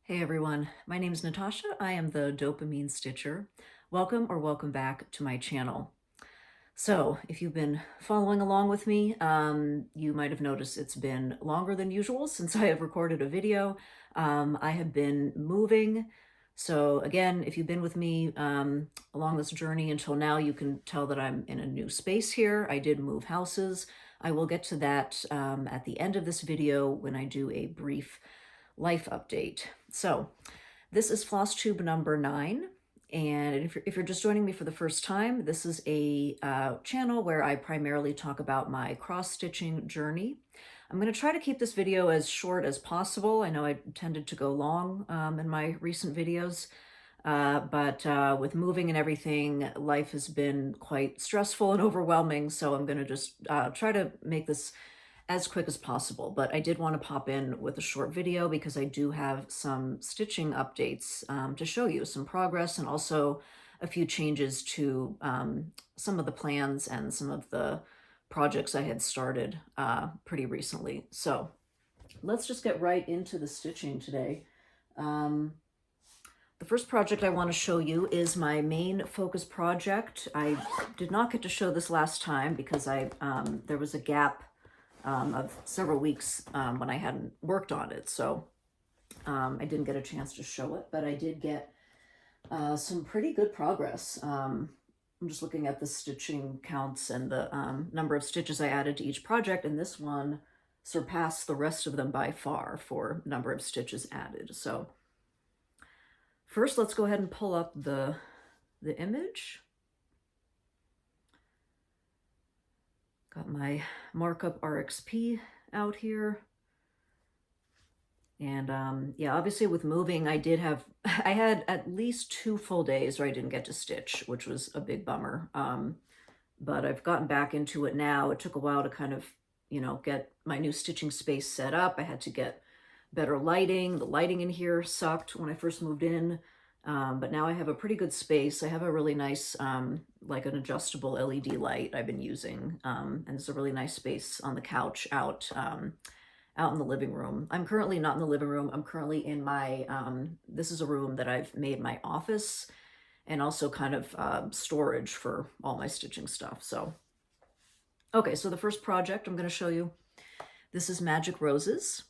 Hey everyone, my name is Natasha. I am the Dopamine Stitcher. Welcome or welcome back to my channel. So if you've been following along with me, you might have noticed it's been longer than usual since I have recorded a video. I have been moving. So again, if you've been with me along this journey until now, you can tell that I'm in a new space here. I did move houses. I will get to that at the end of this video when I do a brief life update. So this is Flosstube number 9. And if you're just joining me for the first time, this is a channel where I primarily talk about my cross-stitching journey. I'm going to try to keep this video as short as possible. I know I tended to go long in my recent videos, but with moving and everything, life has been quite stressful and overwhelming, so I'm going to just try to make this as quick as possible. But I did want to pop in with a short video because I do have some stitching updates to show you, some progress, and also a few changes to some of the plans and some of the projects I had started pretty recently. So let's just get right into the stitching today. The first project I want to show you is my main focus project. I did not get to show this last time because there was a gap of several weeks when I hadn't worked on it, so I didn't get a chance to show it, but I did get some pretty good progress. I'm just looking at the stitching counts and the number of stitches I added to each project, and this one surpassed the rest of them by far for number of stitches added. So first, let's go ahead and pull up the image. Got my markup RXP out here. And yeah, obviously with moving, I had at least 2 full days where I didn't get to stitch, which was a big bummer. But I've gotten back into it now. It took a while to kind of, get my new stitching space set up. I had to get better lighting. The lighting in here sucked when I first moved in. But now I have a pretty good space. I have a really nice, like an adjustable LED light I've been using. And it's a really nice space on the couch out in the living room. I'm currently not in the living room. I'm currently in my, this is a room that I've made my office and also kind of storage for all my stitching stuff. So, okay, so the first project I'm going to show you, this is Magic Roses.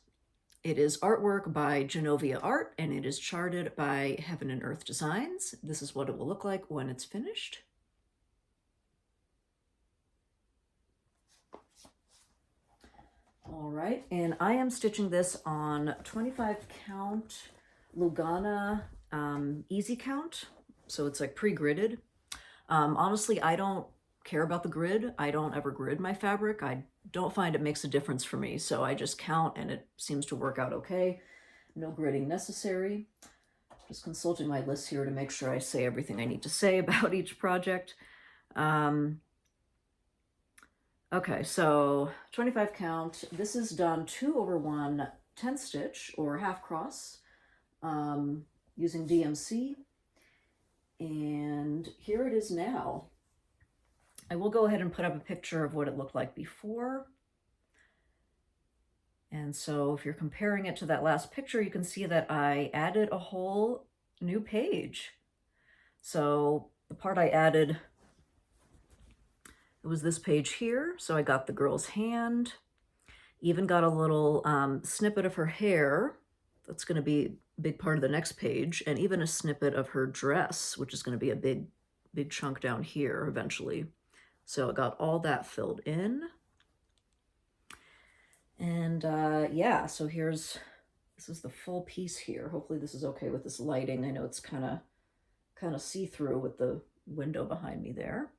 It is artwork by Jenoviya Art, and it is charted by Heaven and Earth Designs. This is what it will look like when it's finished. All right, and I am stitching this on 25 count Lugana easy count, so it's like pre-gridded. Honestly, I don't care about the grid. I don't ever grid my fabric. I don't find it makes a difference for me, so I just count and it seems to work out okay. No gridding necessary. Just consulting my list here to make sure I say everything I need to say about each project. Okay, so 25 count. This is done 2/1 10 stitch or half cross using DMC. And here it is now. I will go ahead and put up a picture of what it looked like before. And so if you're comparing it to that last picture, you can see that I added a whole new page. So the part I added, it was this page here. So I got the girl's hand, even got a little snippet of her hair. That's going to be a big part of the next page, and even a snippet of her dress, which is going to be a big chunk down here eventually. So I got all that filled in. And yeah, so this is the full piece here. Hopefully this is okay with this lighting. I know it's kind of see-through with the window behind me there.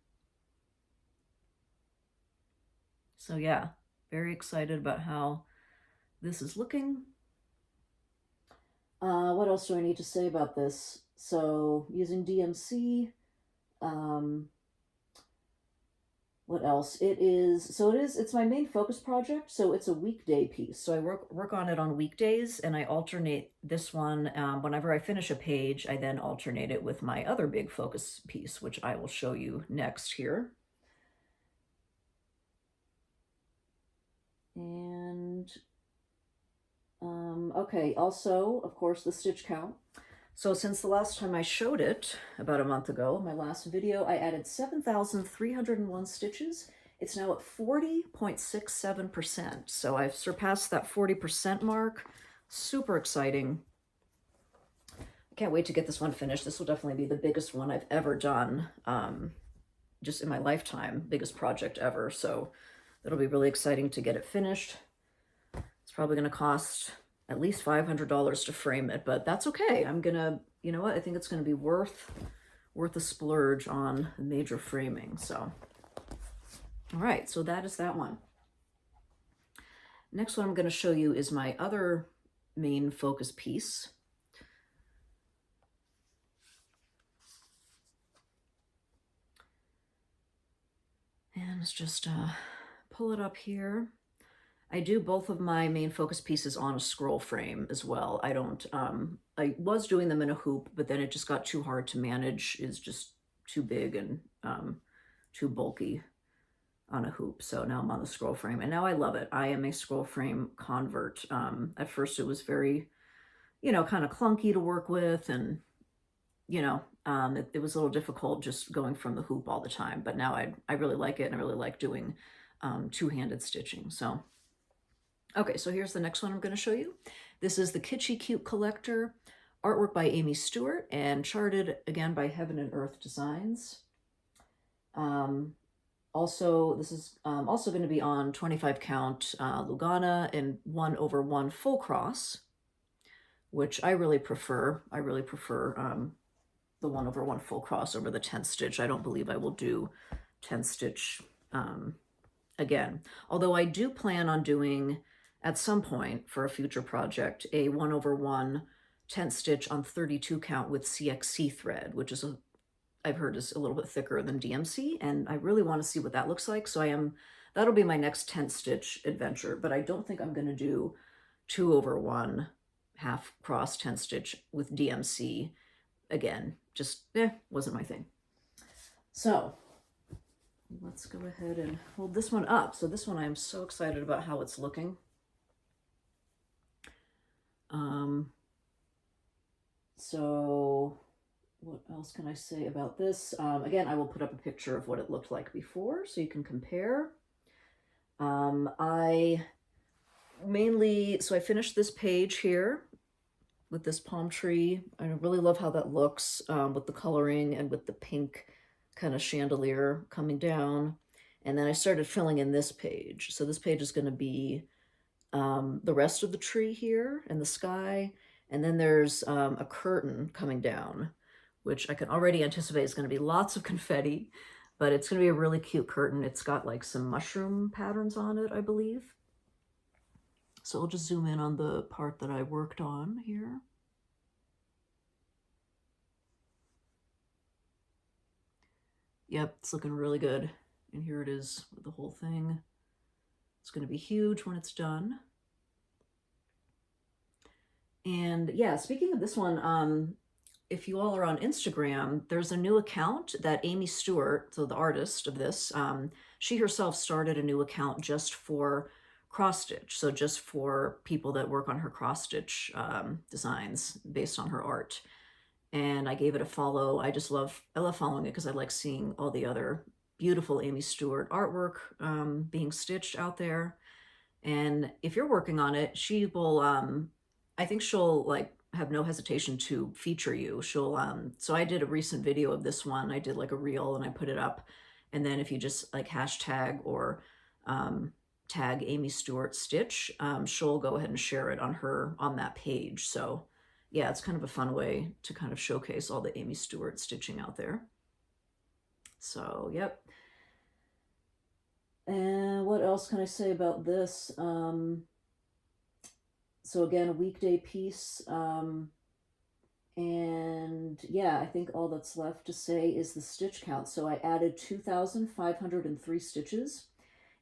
So yeah, very excited about how this is looking. What else do I need to say about this? So using DMC, what else? It's my main focus project, so it's a weekday piece. So I work on it on weekdays, and I alternate this one. Whenever I finish a page, I then alternate it with my other big focus piece, which I will show you next here. And Okay, also, of course, the stitch count. So since the last time I showed it, about a month ago, my last video, I added 7,301 stitches. It's now at 40.67%. So I've surpassed that 40% mark. Super exciting. I can't wait to get this one finished. This will definitely be the biggest one I've ever done, just in my lifetime, biggest project ever. So it'll be really exciting to get it finished. It's probably going to cost at least $500 to frame it, but that's okay. I'm gonna, you know what? I think it's gonna be worth a splurge on major framing. So, all right, so that is that one. Next one I'm gonna show you is my other main focus piece. And let's just pull it up here. I do both of my main focus pieces on a scroll frame as well. I don't, I was doing them in a hoop, but then it just got too hard to manage. It's just too big and too bulky on a hoop. So now I'm on the scroll frame, and now I love it. I am a scroll frame convert. At first it was very, you know, kind of clunky to work with, and, you know, it was a little difficult just going from the hoop all the time, but now I really like it, and I really like doing two-handed stitching. So okay, so here's the next one I'm going to show you. This is the Kitschy Cute Collector, artwork by Aimee Stewart, and charted again by Heaven and Earth Designs. Also, this is also going to be on 25 count Lugana and 1/1 full cross, which I really prefer. I really prefer the 1/1 full cross over the 10 stitch. I don't believe I will do 10 stitch again, although I do plan on doing at some point for a future project a 1/1 10 stitch on 32 count with CXC thread, which is I've heard is a little bit thicker than DMC, and I really want to see what that looks like. So that'll be my next 10 stitch adventure, but I don't think I'm going to do 2/1 half cross 10 stitch with DMC again. Just wasn't my thing. So let's go ahead and hold this one up. So this one, I am so excited about how it's looking. So what else can I say about this? Again, I will put up a picture of what it looked like before so you can compare. I finished this page here with this palm tree. I really love how that looks with the coloring and with the pink kind of chandelier coming down. And then I started filling in this page. So this page is going to be the rest of the tree here and the sky. And then there's a curtain coming down, which I can already anticipate is going to be lots of confetti, but it's going to be a really cute curtain. It's got like some mushroom patterns on it, I believe. So I'll just zoom in on the part that I worked on here. Yep, it's looking really good. And here it is with the whole thing. It's going to be huge when it's done. And yeah, speaking of this one, if you all are on Instagram, there's a new account that Aimee Stewart, so the artist of this, she herself started a new account just for cross stitch. So just for people that work on her cross stitch designs based on her art. And I gave it a follow. I love following it because I like seeing all the other beautiful Aimee Stewart artwork being stitched out there. And if you're working on it, she will, I think she'll like have no hesitation to feature you. She'll, so I did a recent video of this one. I did like a reel and I put it up. And then if you just like hashtag or tag Aimee Stewart Stitch, she'll go ahead and share it on that page. So yeah, it's kind of a fun way to kind of showcase all the Aimee Stewart stitching out there. So, yep. And what else can I say about this? So again, a weekday piece. And yeah, I think all that's left to say is the stitch count. So I added 2,503 stitches.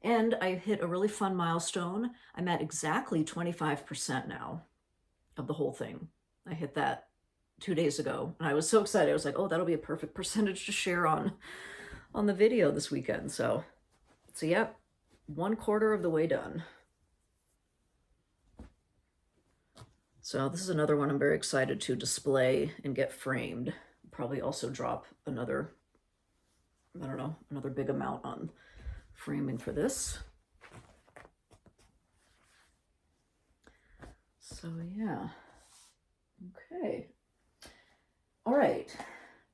And I hit a really fun milestone. I'm at exactly 25% now of the whole thing. I hit that 2 days ago, and I was so excited. I was like, oh, that'll be a perfect percentage to share on the video this weekend. So yep, 1/4 of the way done. So this is another one I'm very excited to display and get framed. Probably also drop another, I don't know, another big amount on framing for this. So yeah, okay. All right,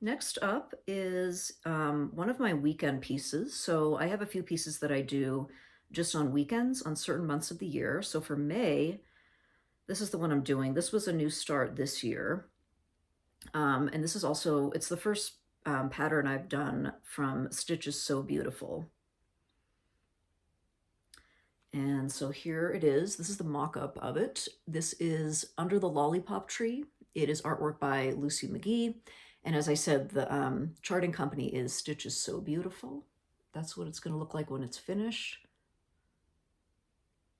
next up is one of my weekend pieces. So I have a few pieces that I do just on weekends on certain months of the year. So for May, this is the one I'm doing. This was a new start this year. And this is also, it's the first pattern I've done from Stitches So Beautiful. And so here it is. This is the mock-up of it. This is Under the Lollipop Tree. It is artwork by Magee. And as I said, the charting company is Stitches So Beautiful. That's what it's going to look like when it's finished.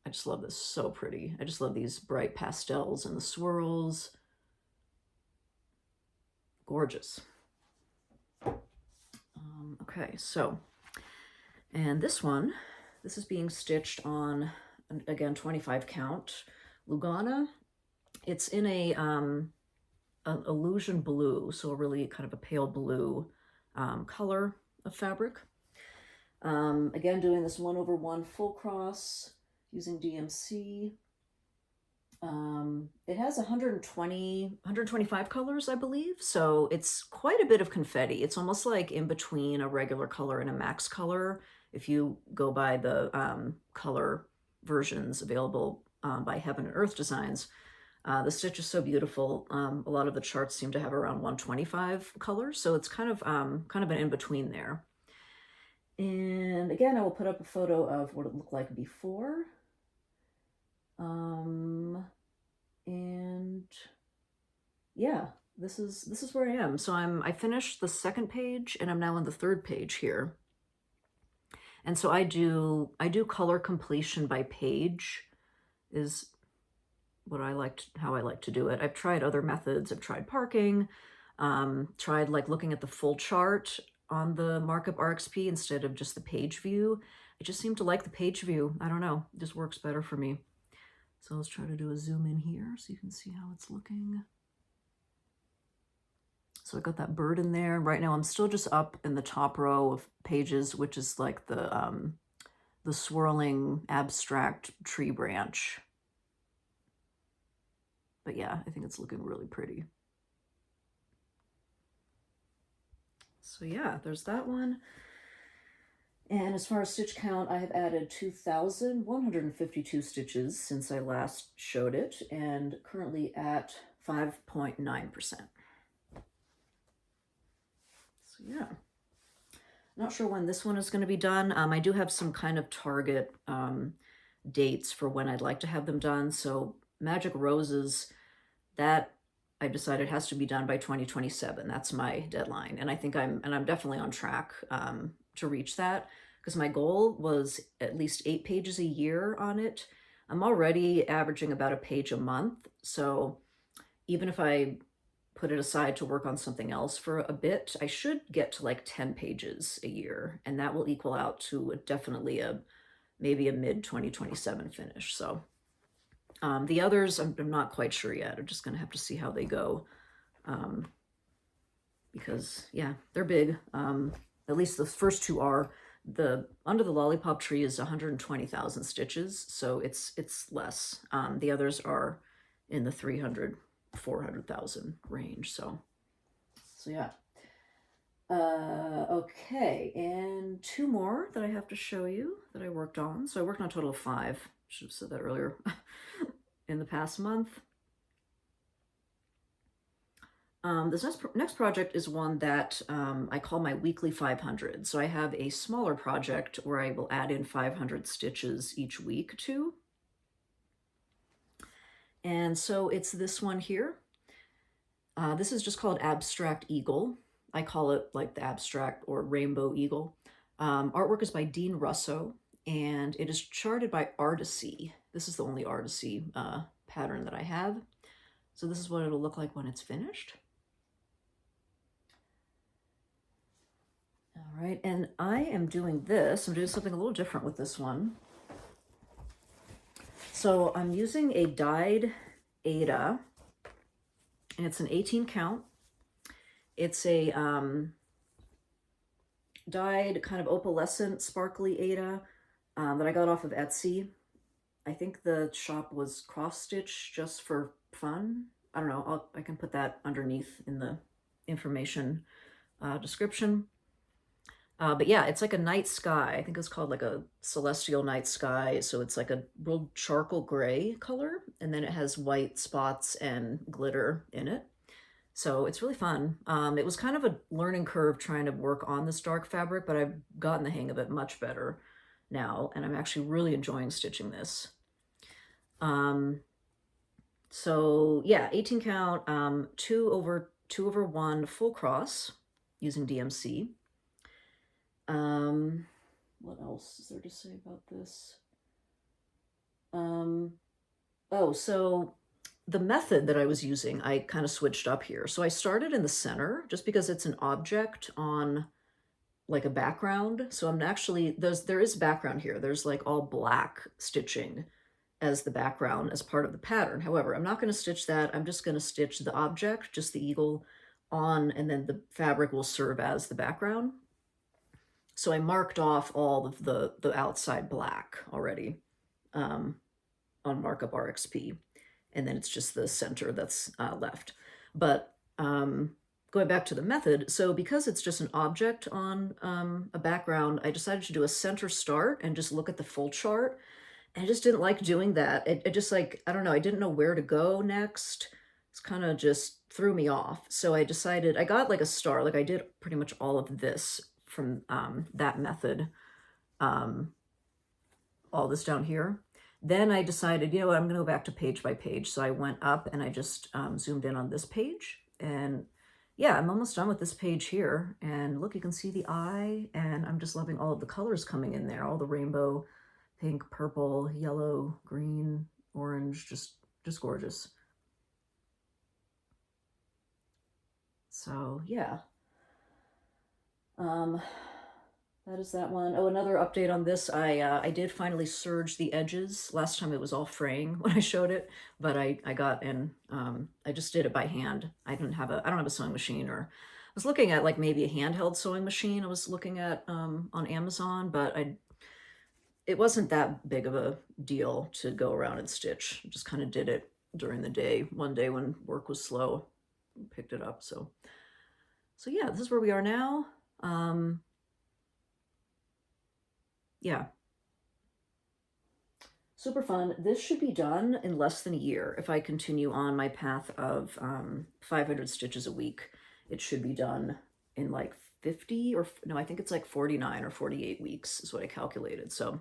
I just love this, so pretty. I just love these bright pastels and the swirls. Gorgeous. Okay, so, and this one, this is being stitched on, again, 25 count Lugana. It's in an illusion blue, so a really kind of a pale blue color of fabric. Again, doing this 1/1 full cross using DMC. It has 125 colors, I believe. So it's quite a bit of confetti. It's almost like in between a regular color and a max color. If you go by the color versions available by Heaven and Earth Designs, the stitch is so beautiful. A lot of the charts seem to have around 125 colors. So it's kind of an in-between there. And again, I will put up a photo of what it looked like before. And yeah, this is where I am. So I finished the second page and I'm now on the third page here. And so I do color completion by page is what how I like to do it. I've tried other methods. I've tried parking, tried like looking at the full chart on the markup RXP instead of just the page view. I just seem to like the page view. I don't know, it just works better for me. So let's try to do a zoom in here so you can see how it's looking. So I got that bird in there. Right now I'm still just up in the top row of pages, which is like the swirling abstract tree branch. But yeah, I think it's looking really pretty. So yeah, there's that one. And as far as stitch count, I have added 2,152 stitches since I last showed it, and currently at 5.9%. So yeah, not sure when this one is going to be done. I do have some kind of target dates for when I'd like to have them done. So Magic Roses, that I decided has to be done by 2027. That's my deadline, and I think I'm definitely on track to reach that, because my goal was at least 8 pages a year on it. I'm already averaging about a page a month, so even if I put it aside to work on something else for a bit, I should get to like 10 pages a year, and that will equal out to definitely maybe a mid-2027 finish. So the others, I'm not quite sure yet. I'm just going to have to see how they go, because yeah, they're big. At least the first two are. The Under the Lollipop Tree is 120,000 stitches, so it's less. The others are in the 300, 400,000 range. So yeah. Okay, and 2 more that I have to show you that I worked on. So I worked on a total of 5. Should have said that earlier. In the past month. This next project is one that I call my weekly 500. So I have a smaller project where I will add in 500 stitches each week too. And so it's this one here. This is just called Abstract Eagle. I call it like the abstract or rainbow eagle. Artwork is by Dean Russo, and it is charted by Artecy. This is the only Artecy pattern that I have. So this is what it'll look like when it's finished. All right, and I am doing this. I'm doing something a little different with this one. So I'm using a dyed Aida, and it's an 18 count. It's a dyed kind of opalescent sparkly Aida that I got off of Etsy. I think the shop was cross stitch just for fun. I don't know. I can put that underneath in the information description. But yeah, it's like a night sky. I think it's called like a celestial night sky. So it's like a real charcoal gray color, and then it has white spots and glitter in it. So it's really fun. It was kind of a learning curve trying to work on this dark fabric, but I've gotten the hang of it much better now, and I'm actually really enjoying stitching this. So yeah, 18 count, 2/1 full cross using DMC. What else is there to say about this? Oh, so the method that I was using, I kind of switched up here. So I started in the center just because it's an object on like a background. So I'm actually, there is background here. There's like all black stitching as the background as part of the pattern. However, I'm not going to stitch that. I'm just going to stitch the object, just the eagle on, and then the fabric will serve as the background. So I marked off all of the outside black already on Markup RXP. And then it's just the center that's left. But going back to the method, so because it's just an object on a background, I decided to do a center start and just look at the full chart. And I just didn't like doing that. It just like, I don't know, I didn't know where to go next. It's kind of just threw me off. So I decided, I got like a star, like I did pretty much all of this from that method, all this down here. Then I decided, you know what, I'm going to go back to page by page. So I went up and I just zoomed in on this page. And yeah, I'm almost done with this page here. And look, you can see the eye, and I'm just loving all of the colors coming in there, all the rainbow, pink, purple, yellow, green, orange, just gorgeous. So yeah. That is that one. Oh, another update on this. I did finally serge the edges. Last time it was all fraying when I showed it, but I got in, I just did it by hand. I don't have a sewing machine, or I was looking at like maybe a handheld sewing machine I was looking at on Amazon, but it wasn't that big of a deal to go around and stitch. I just kind of did it during the day. One day when work was slow, picked it up. So yeah, this is where we are now. Yeah. Super fun. This should be done in less than a year. If I continue on my path of 500 stitches a week, it should be done in like 50 or no, I think it's like 49 or 48 weeks is what I calculated. So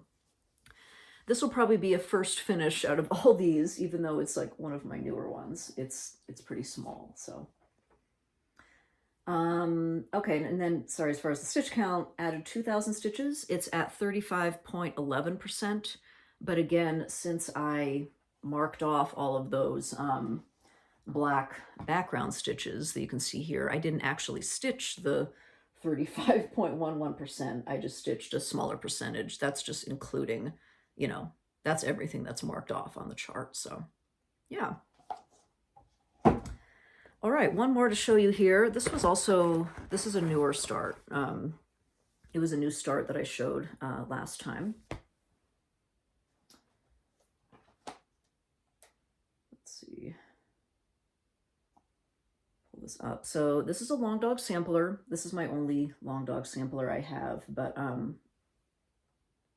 this will probably be a first finish out of all these, even though it's like one of my newer ones. It's pretty small, so. Okay, and then, sorry, as far as the stitch count, added 2,000 stitches. It's at 35.11%. But again, since I marked off all of those black background stitches that you can see here, I didn't actually stitch the 35.11%. I just stitched a smaller percentage. That's just including, you know, that's everything that's marked off on the chart. So, yeah. All right, one more to show you here. This is a newer start. It was a new start that I showed last time. Let's see. Pull this up. So this is a long dog sampler. This is my only long dog sampler I have, but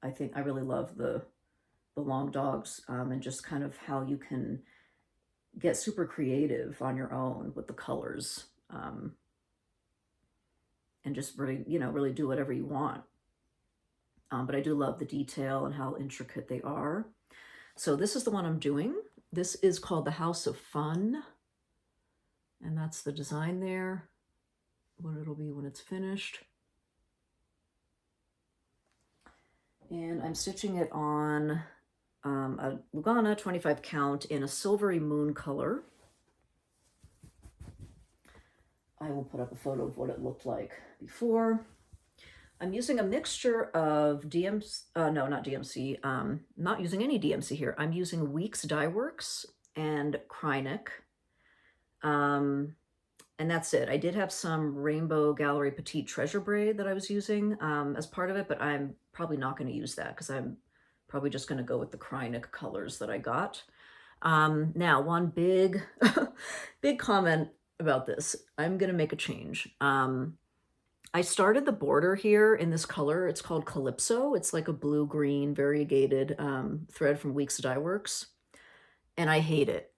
I think I really love the long dogs and just kind of how you can get super creative on your own with the colors and just really, you know, really do whatever you want. But I do love the detail and how intricate they are. So this is the one I'm doing. This is called the House of Fun. And that's the design there, what it'll be when it's finished. And I'm stitching it on a Lugana 25 count in a silvery moon color. I will put up a photo of what it looked like before. I'm using a mixture of DMC, no, not DMC, not using any DMC here. I'm using Weeks Dye Works and Krynic. And that's it. I did have some Rainbow Gallery Petite Treasure Braid that I was using as part of it, but I'm probably not going to use that because I'm probably just going to go with the Krynic colors that I got. Now, one big, big comment about this. I'm going to make a change. I started the border here in this color. It's called Calypso. It's like a blue-green variegated thread from Weeks Dye Works. And I hate it.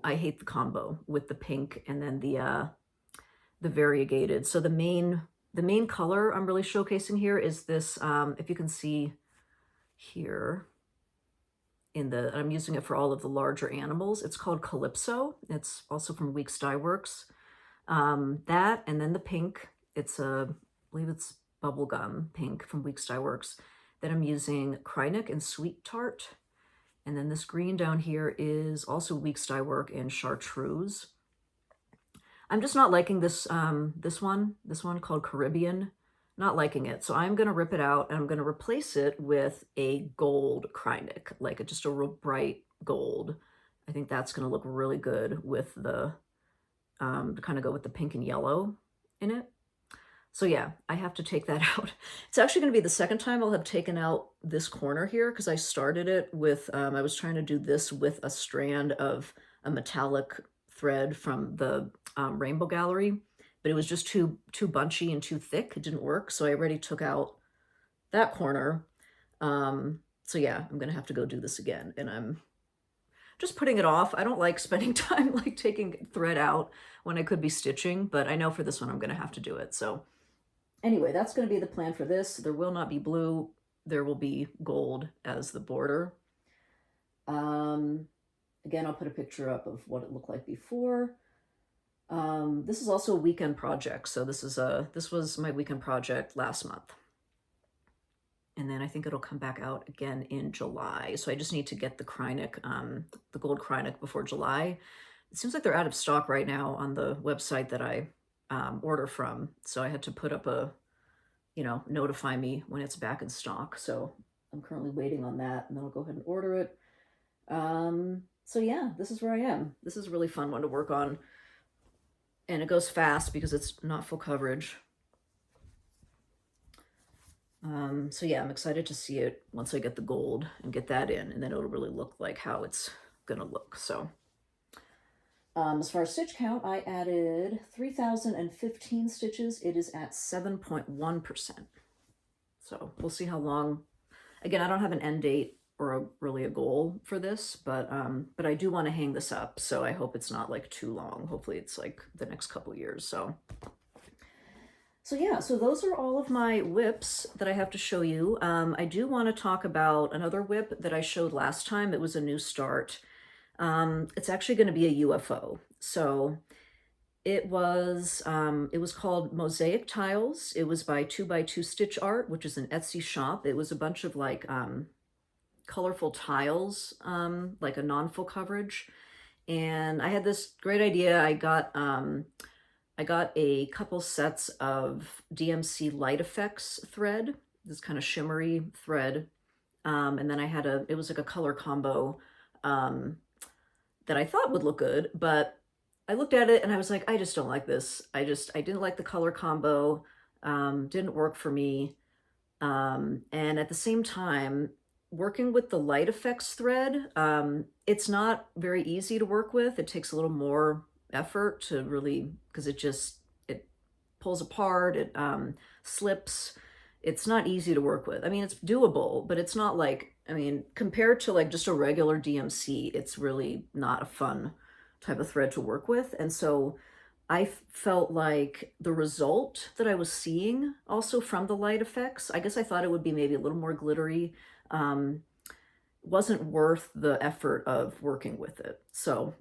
I hate the combo with the pink and then the variegated. So the main color I'm really showcasing here is this, if you can see here, I'm using it for all of the larger animals. It's called Calypso. It's also from Weeks Dye Works. That, and then the pink, I believe it's bubblegum pink from Weeks Dye Works. Then I'm using Krynic and Sweet Tart. And then this green down here is also Weeks Dye Work and Chartreuse. I'm just not liking this, this one called Caribbean. Not liking it. So I'm going to rip it out and I'm going to replace it with a gold Krynic, like just a real bright gold. I think that's going to look really good with the, to kind of go with the pink and yellow in it. So yeah, I have to take that out. It's actually going to be the second time I'll have taken out this corner here because I started it with, I was trying to do this with a strand of a metallic thread from the Rainbow Gallery, but it was just too bunchy and too thick. It didn't work. So I already took out that corner. So yeah, I'm going to have to go do this again. And I'm just putting it off. I don't like spending time like taking thread out when I could be stitching, but I know for this one I'm going to have to do it. So anyway, that's going to be the plan for this. There will not be blue. There will be gold as the border. Again, I'll put a picture up of what it looked like before. This is also a weekend project. So this was my weekend project last month. And then I think it'll come back out again in July. So I just need to get the Krynic, the gold Krynic before July. It seems like they're out of stock right now on the website that I order from. So I had to put up a, notify me when it's back in stock. So I'm currently waiting on that and then I'll go ahead and order it. So yeah, this is where I am. This is a really fun one to work on. And it goes fast because it's not full coverage. So yeah, I'm excited to see it once I get the gold and get that in, and then it'll really look like how it's gonna look. So as far as stitch count, I added 3,015 stitches. It is at 7.1%. So we'll see how long. Again, I don't have an end date or really a goal for this, but I do want to hang this up. So I hope it's not like too long. Hopefully it's like the next couple years. So yeah, so those are all of my whips that I have to show you. I do want to talk about another whip that I showed last time. It was a new start. It's actually going to be a UFO. So it was called Mosaic Tiles. It was by 2x2 Stitch Art, which is an Etsy shop. It was a bunch of like colorful tiles, like a non-full coverage. And I had this great idea. I got a couple sets of DMC Light Effects thread, this kind of shimmery thread. And then I had it was like a color combo that I thought would look good, but I looked at it and I was like, I just don't like this. I didn't like the color combo, didn't work for me. And at the same time, working with the light effects thread, it's not very easy to work with. It takes a little more effort to really, because it pulls apart, it slips. It's not easy to work with. I mean, it's doable, but it's not like, I mean, compared to like just a regular DMC, it's really not a fun type of thread to work with. And so I felt like the result that I was seeing also from the light effects, I guess I thought it would be maybe a little more glittery, wasn't worth the effort of working with it. So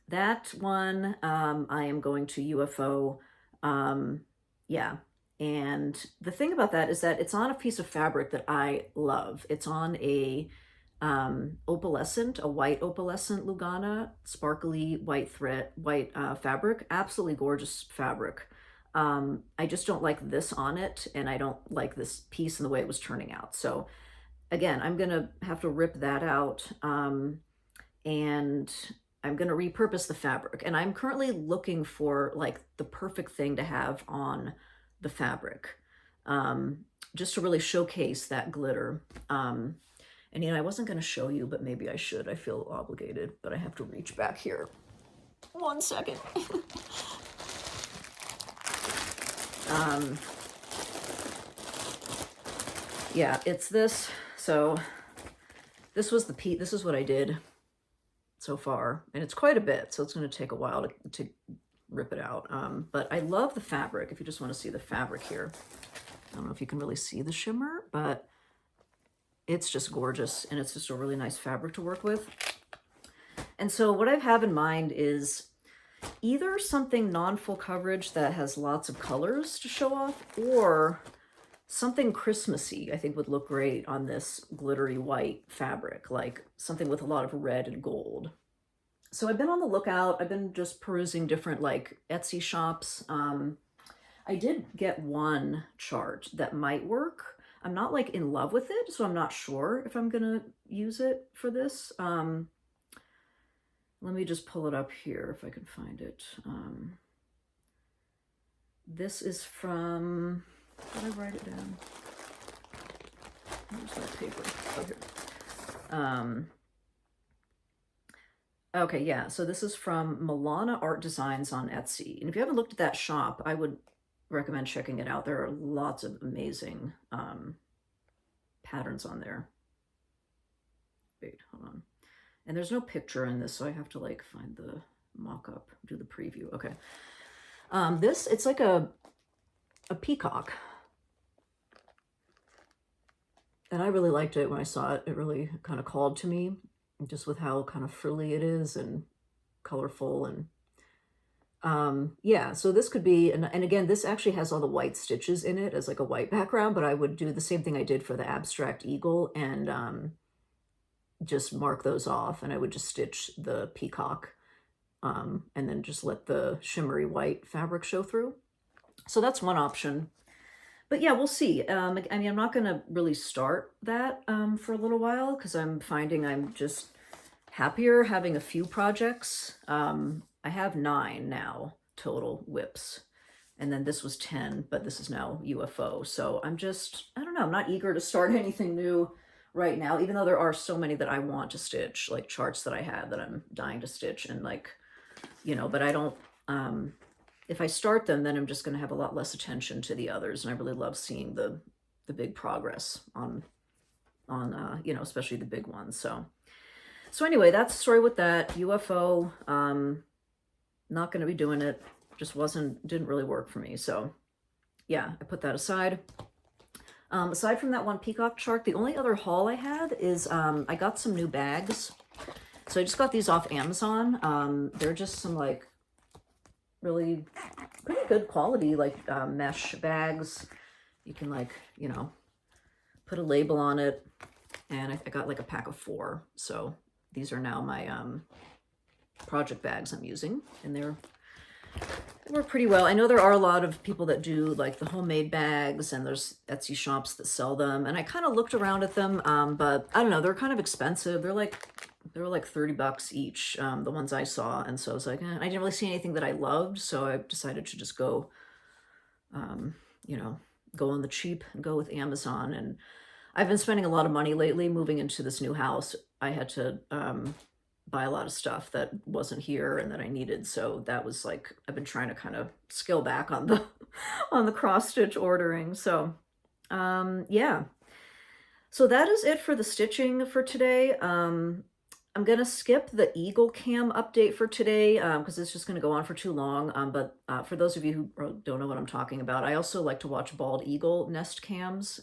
that one, I am going to UFO. Yeah. And the thing about that is that it's on a piece of fabric that I love. It's on a opalescent, a white opalescent Lugana, sparkly white thread, white fabric, absolutely gorgeous fabric. I just don't like this on it, and I don't like this piece and the way it was turning out. So again, I'm gonna have to rip that out. And I'm going to repurpose the fabric, and I'm currently looking for like the perfect thing to have on the fabric, just to really showcase that glitter. And you know, I wasn't going to show you, but maybe I should. I feel obligated, but I have to reach back here. 1 second. Yeah, it's this. So this was this is what I did so far, and it's quite a bit, so it's going to take a while to rip it out. But I love the fabric. If you just want to see the fabric here, I don't know if you can really see the shimmer, but it's just gorgeous, and it's just a really nice fabric to work with. And so what I have in mind is either something non-full coverage that has lots of colors to show off, or something Christmassy I think would look great on this glittery white fabric, like something with a lot of red and gold. So I've been on the lookout. I've been just perusing different like Etsy shops. I did get one chart that might work. I'm not like in love with it, so I'm not sure if I'm gonna use it for this. Let me just pull it up here if I can find it. This is from, did I write it down? Where's that paper? Oh, here. Okay, yeah, so this is from Milana Art Designs on Etsy. And if you haven't looked at that shop, I would recommend checking it out. There are lots of amazing patterns on there. Wait, hold on. And there's no picture in this, so I have to like find the mock-up, do the preview. Okay. This, it's like a peacock. And I really liked it when I saw it. It really kind of called to me, just with how kind of frilly it is and colorful. And yeah, so this could be, and again, this actually has all the white stitches in it as like a white background, but I would do the same thing I did for the abstract eagle and just mark those off, and I would just stitch the peacock and then just let the shimmery white fabric show through. So that's one option. But yeah, we'll see. I mean, I'm not going to really start that for a little while, because I'm finding I'm just happier having a few projects. I have 9 now total whips, and then this was 10, but this is now UFO. So I'm just, I don't know, I'm not eager to start anything new right now, even though there are so many that I want to stitch, like charts that I had that I'm dying to stitch, and like, you know, but I don't, if I start them, then I'm just going to have a lot less attention to the others. And I really love seeing the big progress on you know, especially the big ones. So anyway, that's the story with that. UFO, not going to be doing it. Just didn't really work for me. So yeah, I put that aside. Aside from that one peacock chart, the only other haul I had is I got some new bags. So I just got these off Amazon. They're just some like really pretty good quality like mesh bags. You can like, you know, put a label on it, and I got like a pack of 4. So these are now my project bags I'm using, and they work pretty well. I know there are a lot of people that do like the homemade bags, and there's Etsy shops that sell them, and I kind of looked around at them, but I don't know, they're kind of expensive. They were like $30 each, the ones I saw, and so I was like, I didn't really see anything that I loved, so I decided to just go, you know, go on the cheap and go with Amazon. And I've been spending a lot of money lately moving into this new house. I had to buy a lot of stuff that wasn't here and that I needed, so that was like, I've been trying to kind of scale back on the on the cross stitch ordering. So yeah, so that is it for the stitching for today. I'm going to skip the Eagle Cam update for today because it's just going to go on for too long. But for those of you who don't know what I'm talking about, I also like to watch bald eagle nest cams.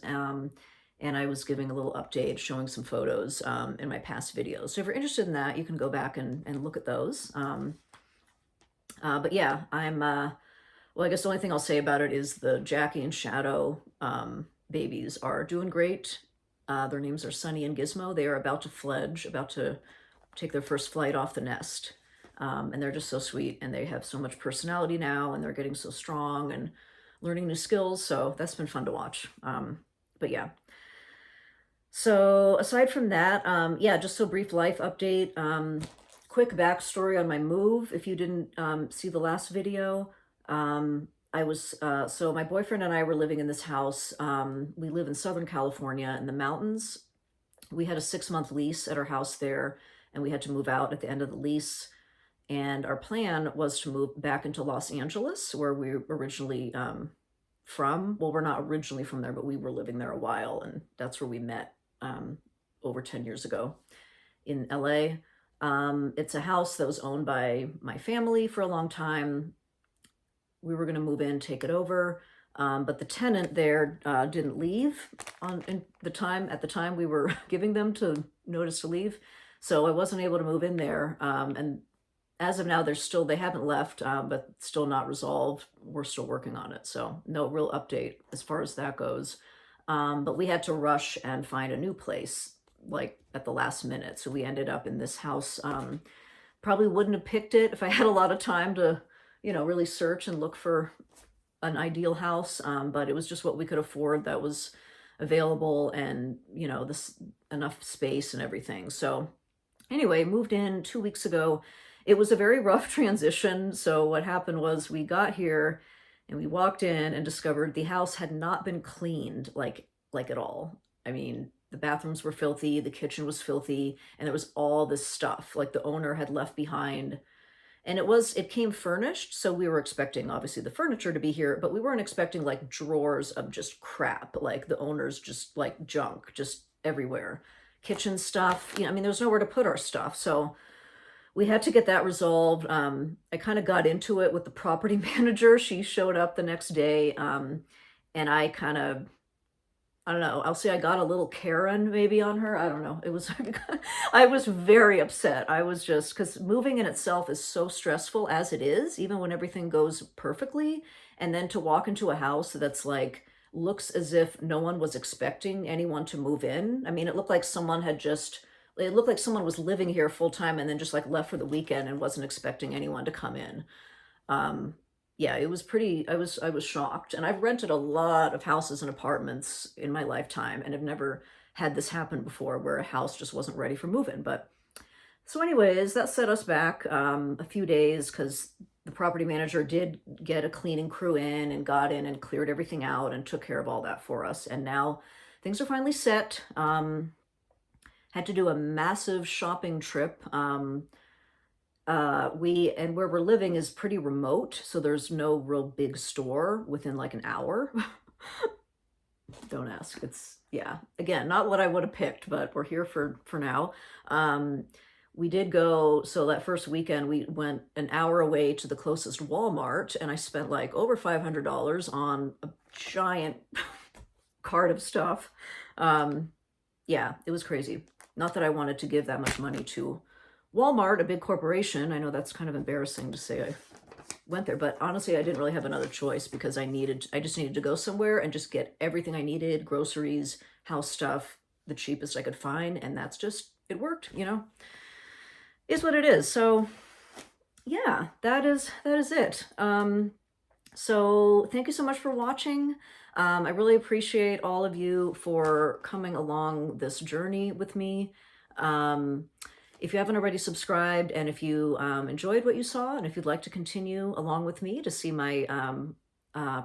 And I was giving a little update, showing some photos in my past videos. So if you're interested in that, you can go back and look at those. But yeah, well, I guess the only thing I'll say about it is the Jackie and Shadow babies are doing great. Their names are Sunny and Gizmo. They are about to fledge, about to take their first flight off the nest. And they're just so sweet, and they have so much personality now, and they're getting so strong and learning new skills. So that's been fun to watch. But yeah. So aside from that, yeah, just a brief life update. quick backstory on my move. If you didn't see the last video, so my boyfriend and I were living in this house. We live in Southern California in the mountains. We had a 6-month lease at our house there, and we had to move out at the end of the lease. And our plan was to move back into Los Angeles, where we were originally from. Well, we're not originally from there, but we were living there a while, and that's where we met over 10 years ago in LA. It's a house that was owned by my family for a long time. We were going to move in, take it over, but the tenant there didn't leave at the time we were giving them to notice to leave. So I wasn't able to move in there. And as of now, they haven't left, but still not resolved. We're still working on it. So no real update as far as that goes. But we had to rush and find a new place, like at the last minute. So we ended up in this house. Probably wouldn't have picked it if I had a lot of time to, really search and look for an ideal house. But it was just what we could afford that was available, and, enough space and everything. So anyway, moved in 2 weeks ago. It was a very rough transition. So what happened was we got here and we walked in and discovered the house had not been cleaned like at all. I mean, the bathrooms were filthy, the kitchen was filthy, and there was all this stuff like the owner had left behind. And it came furnished, so we were expecting obviously the furniture to be here, but we weren't expecting like drawers of just crap, like the owner's just like junk just everywhere. Kitchen stuff, I mean, there's nowhere to put our stuff. So we had to get that resolved. I kind of got into it with the property manager. She showed up the next day, and I kind of, I don't know, I'll say I got a little Karen maybe on her. I don't know. It was, I was very upset. I was just, because moving in itself is so stressful as it is, even when everything goes perfectly. And then to walk into a house that's like, looks as if no one was expecting anyone to move in. I mean, it looked like someone was living here full time and then just like left for the weekend and wasn't expecting anyone to come in. Yeah, it was pretty, I was shocked. And I've rented a lot of houses and apartments in my lifetime and have never had this happen before, where a house just wasn't ready for move-in. But so anyways, that set us back a few days, because the property manager did get a cleaning crew in and got in and cleared everything out and took care of all that for us. And now things are finally set. Had to do a massive shopping trip. And where we're living is pretty remote, so there's no real big store within like an hour. Don't ask. It's, yeah, again, not what I would have picked, but we're here for now. We did go, so that first weekend we went an hour away to the closest Walmart, and I spent like over $500 on a giant cart of stuff. Yeah, it was crazy. Not that I wanted to give that much money to Walmart, a big corporation. I know that's kind of embarrassing to say I went there, but honestly, I didn't really have another choice, because I just needed to go somewhere and just get everything I needed, groceries, house stuff, the cheapest I could find. And that's just, it worked, is what it is. So yeah, that is it. So thank you so much for watching. I really appreciate all of you for coming along this journey with me. If you haven't already subscribed, and if you enjoyed what you saw, and if you'd like to continue along with me to see my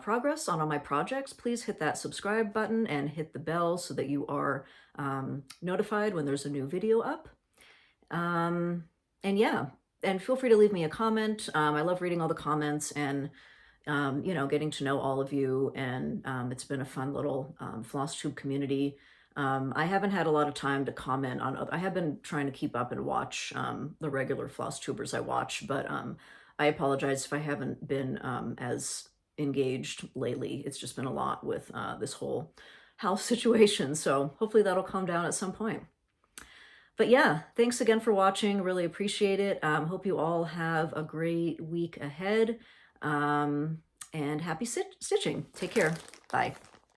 progress on all my projects, please hit that subscribe button and hit the bell so that you are notified when there's a new video up. And yeah, and feel free to leave me a comment. I love reading all the comments and getting to know all of you, and it's been a fun little Floss-tube community. I haven't had a lot of time to comment on I have been trying to keep up and watch the regular Floss-tubers I watch, but I apologize if I haven't been as engaged lately. It's just been a lot with this whole house situation, so hopefully that'll calm down at some point. But yeah, thanks again for watching. Really appreciate it. Hope you all have a great week ahead, and happy stitching. Take care. Bye.